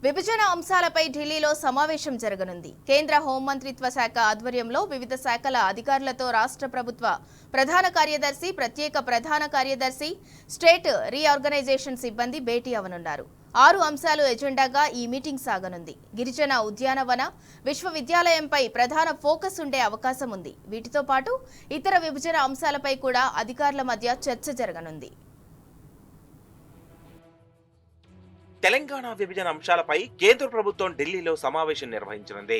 విభజన అంశాలపై ఢిల్లీలో సమావేశం జరగనుంది. కేంద్ర హోంమంత్రిత్వ శాఖ ఆధ్వర్యంలో వివిధ శాఖల అధికారులతో రాష్ట్ర ప్రభుత్వ ప్రధాన కార్యదర్శి, ప్రత్యేక ప్రధాన కార్యదర్శి, స్టేట్ రీఆర్గనైజేషన్ సిబ్బంది భేటీ అవనున్నారు. 6 అంశాలు ఎజెండాగా ఈ మీటింగ్ సాగనుంది. గిరిజన ఉద్యానవన విశ్వవిద్యాలయంపై ప్రధాన ఫోకస్ ఉండే అవకాశం ఉంది. వీటితో పాటు ఇతర విభజన అంశాలపై కూడా అధికారుల మధ్య చర్చ జరగనుంది. తెలంగాణ విభజన అంశాలపై కేంద్ర ప్రభుత్వం ఢిల్లీలో సమావేశం నిర్వహించనుంది.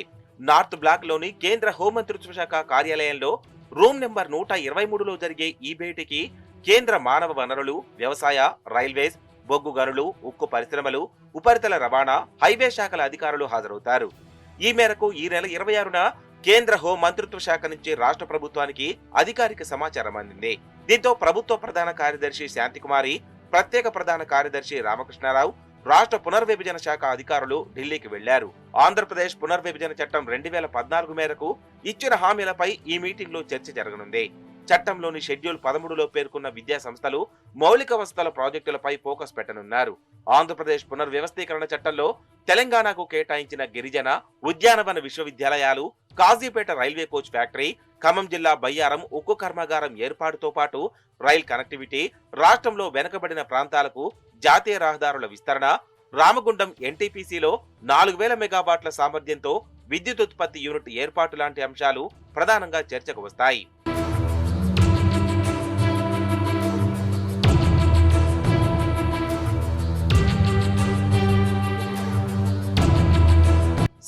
నార్త్ బ్లాక్ లోని కేంద్ర హోంమంత్రిత్వ శాఖ కార్యాలయంలో రూమ్ నెంబర్ 123లో జరిగే ఈ భేటీకి కేంద్ర మానవ వనరులు, వ్యవసాయ, రైల్వేస్, బొగ్గు గనులు, ఉక్కు పరిశ్రమలు, ఉపరితల రవాణా, హైవే శాఖల అధికారులు హాజరవుతారు. ఈ మేరకు ఈ నెల 26న కేంద్ర హోం మంత్రిత్వ శాఖ నుంచి రాష్ట్ర ప్రభుత్వానికి అధికారిక సమాచారం అందింది. దీంతో ప్రభుత్వ ప్రధాన కార్యదర్శి శాంతికుమారి, ప్రత్యేక ప్రధాన కార్యదర్శి రామకృష్ణారావు, రాష్ట్ర పునర్విభజన శాఖ అధికారులు ఢిల్లీకి వెళ్లారు. ఆంధ్రప్రదేశ్ పునర్విభజన చట్టం 2014 మేరకు ఇచ్చిన హామీలపై ఈ మీటింగ్ లో చర్చ జరగనుంది. చట్టంలోని షెడ్యూల్ 13లో పేర్కొన్న విద్యా సంస్థలు, మౌలిక వసతుల ప్రాజెక్టులపై ఫోకస్ పెట్టనున్నారు. ఆంధ్రప్రదేశ్ పునర్వ్యవస్థీకరణ చట్టంలో తెలంగాణకు కేటాయించిన గిరిజన ఉద్యానవన విశ్వవిద్యాలయాలు, Kazipet railway coach factory, Khammam జిల్లా బయ్యారం ఉక్కు కర్మాగారం ఏర్పాటుతో పాటు రైల్ కనెక్టివిటీ, రాష్ట్రంలో వెనుకబడిన ప్రాంతాలకు జాతీయ రహదారుల విస్తరణ, రామగుండం ఎన్టీపీసీలో 4000 మెగావాట్ల సామర్థ్యంతో విద్యుత్ ఉత్పత్తి యూనిట్ ఏర్పాటు లాంటి అంశాలు ప్రధానంగా చర్చకు వస్తాయి.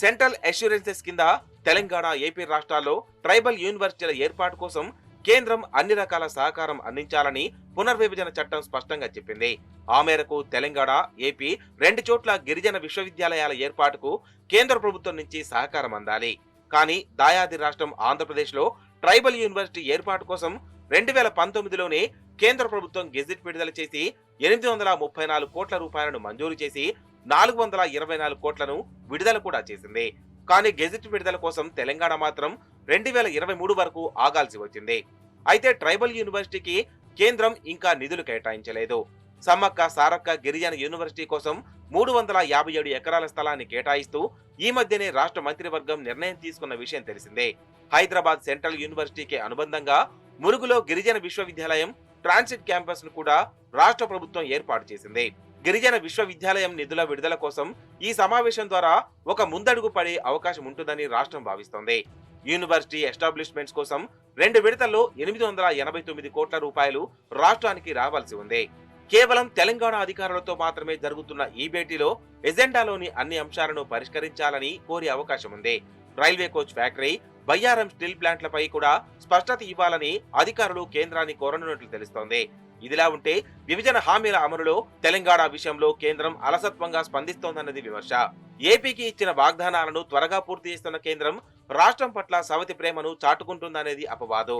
సెంట్రల్ అష్యూరెన్సెస్ కింద తెలంగాణ, ఏపీ రాష్ట్రాల్లో ట్రైబల్ యూనివర్సిటీల ఏర్పాటు కోసం కేంద్రం అన్ని రకాల సహకారం అందించాలని పునర్విభజన చట్టం స్పష్టంగా చెప్పింది. ఆ మేరకు తెలంగాణ, ఏపీ 2 చోట్ల గిరిజన విశ్వవిద్యాలయాల ఏర్పాటుకు కేంద్ర ప్రభుత్వం నుంచి సహకారం అందాలి. కానీ దాయాది రాష్ట్రం ఆంధ్రప్రదేశ్ లో ట్రైబల్ యూనివర్సిటీ ఏర్పాటు కోసం 2019లోనే కేంద్ర ప్రభుత్వం గెజిట్ విడుదల చేసి 834 కోట్ల రూపాయలను మంజూరు చేసి 424 కోట్లను విడుదల కూడా చేసింది. కానీ గెజిట్ విడుదల కోసం తెలంగాణ మాత్రం 2023 వరకు ఆగాల్సి వచ్చింది. అయితే ట్రైబల్ యూనివర్సిటీకి కేంద్రం ఇంకా నిధులు కేటాయించలేదు. సమ్మక్క సారక్క గిరిజన యూనివర్సిటీ కోసం 357 ఎకరాల స్థలాన్ని కేటాయిస్తూ ఈ మధ్యనే రాష్ట్ర మంత్రివర్గం నిర్ణయం తీసుకున్న విషయం తెలిసిందే. హైదరాబాద్ సెంట్రల్ యూనివర్సిటీకి అనుబంధంగా మురుగులో గిరిజన విశ్వవిద్యాలయం ట్రాన్సిట్ క్యాంపస్ ను కూడా రాష్ట్ర ప్రభుత్వం ఏర్పాటు చేసింది. గిరిజన విశ్వవిద్యాలయం నిధుల విడుదల కోసం ఈ సమావేశం ద్వారా ఒక ముందడుగు పడే అవకాశం ఉంటుందని రాష్ట్రం భావిస్తోంది. యూనివర్సిటీ ఎస్టాబ్లిష్మెంట్స్ కోసం 2 విడతల్లో 889 కోట్ల రూపాయలు రాష్ట్రానికి రావాల్సి ఉంది. కేవలం తెలంగాణ అధికారులతో మాత్రమే జరుగుతున్న ఈ భేటీలో ఎజెండాలోని అన్ని అంశాలను పరిష్కరించాలని కోరే అవకాశం ఉంది. Railway coach factory, Bayyaram steel ప్లాంట్లపై కూడా స్పష్టత ఇవ్వాలని అధికారులు కేంద్రాన్ని కోరనున్నట్లు తెలుస్తోంది. ఇదిలా ఉంటే విభజన హామీల అమలులో తెలంగాణ విషయంలో కేంద్రం అలసత్వంగా స్పందిస్తోందన్నది విమర్శ. ఏపీకి ఇచ్చిన వాగ్దానాలను త్వరగా పూర్తి చేస్తున్న కేంద్రం రాష్ట్రం పట్ల సవతి ప్రేమను చాటుకుంటుందనేది అపవాదు.